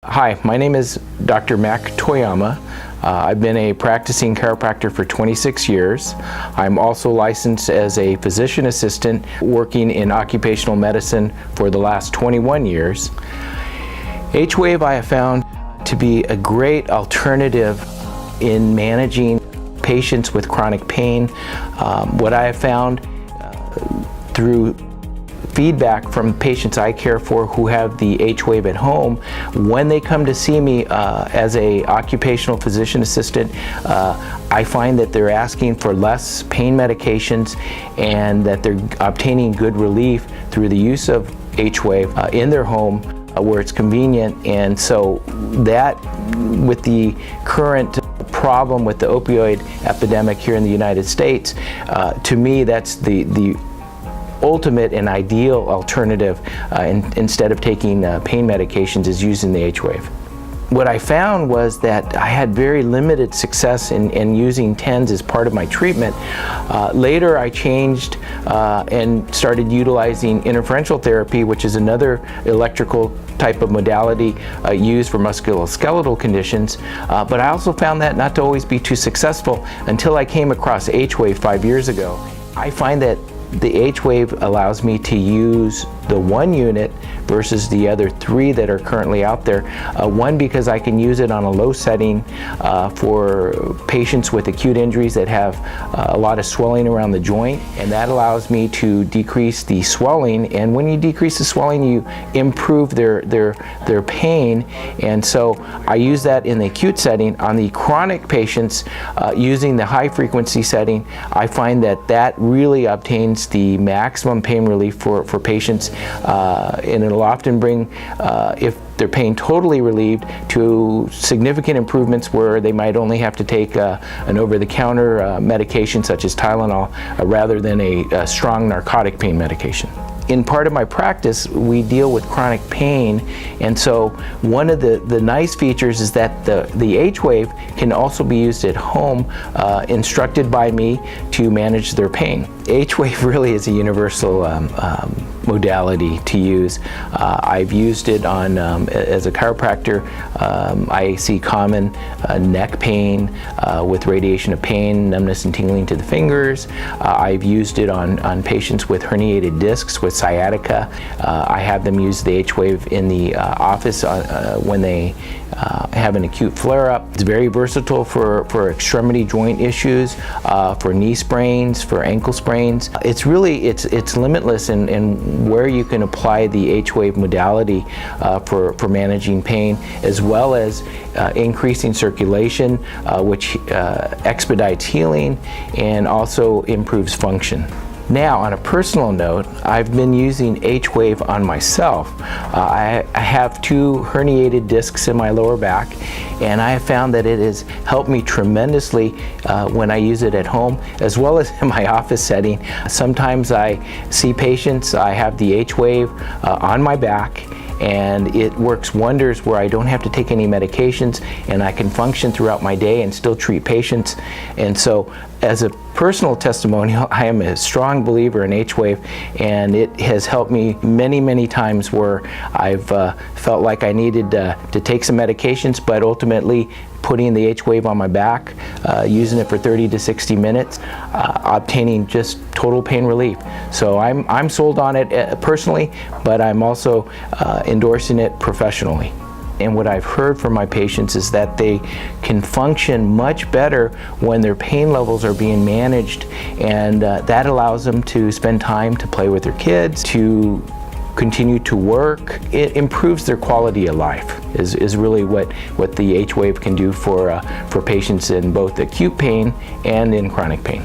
Hi, my name is Dr. Mack Toyama. I've been a practicing chiropractor for 26 years. I'm also licensed as a physician assistant working in occupational medicine for the last 21 years. H-Wave I have found to be a great alternative in managing patients with chronic pain. What I have found through feedback from patients I care for who have the H-Wave at home, when they come to see me as a occupational physician assistant, I find that they're asking for less pain medications and that they're obtaining good relief through the use of H-Wave in their home where it's convenient. And so that, with the current problem with the opioid epidemic here in the United States, to me that's the ultimate and ideal alternative instead of taking pain medications is using the H-Wave. What I found was that I had very limited success in using TENS as part of my treatment. Later I changed and started utilizing interferential therapy, which is another electrical type of modality used for musculoskeletal conditions, but I also found that not to always be too successful until I came across H-Wave 5 years ago. I find that the H-Wave allows me to use the one unit versus the other three that are currently out there. One, because I can use it on a low setting for patients with acute injuries that have a lot of swelling around the joint, and that allows me to decrease the swelling. And when you decrease the swelling, you improve their pain. And so I use that in the acute setting. On the chronic patients, using the high frequency setting, I find that really obtains the maximum pain relief for patients. And it'll often bring, if their pain totally relieved, to significant improvements where they might only have to take an over-the-counter medication such as Tylenol rather than a strong narcotic pain medication. In part of my practice, we deal with chronic pain, and so one of the nice features is that the H-Wave can also be used at home, instructed by me to manage their pain. H-Wave really is a universal modality to use. I've used it on, as a chiropractor, I see common neck pain with radiation of pain, numbness and tingling to the fingers. I've used it on patients with herniated discs, with sciatica. I have them use the H-Wave in the office when they have an acute flare-up. It's very versatile for extremity joint issues, for knee sprains, for ankle sprains. It's limitless in where you can apply the H-Wave modality for managing pain, as well as increasing circulation, which expedites healing and also improves function. Now, on a personal note, I've been using H-Wave on myself. I have 2 herniated discs in my lower back, and I have found that it has helped me tremendously when I use it at home, as well as in my office setting. Sometimes I see patients, I have the H-Wave on my back, and it works wonders where I don't have to take any medications and I can function throughout my day and still treat patients. And so, as a personal testimonial, I am a strong believer in H-Wave, and it has helped me many times where I've felt like I needed to take some medications, but ultimately putting the H-Wave on my back, using it for 30 to 60 minutes, obtaining just total pain relief. So I'm sold on it personally, but I'm also endorsing it professionally. And what I've heard from my patients is that they can function much better when their pain levels are being managed, and that allows them to spend time to play with their kids, to continue to work. It improves their quality of life, is really what the H-Wave can do for patients in both acute pain and in chronic pain.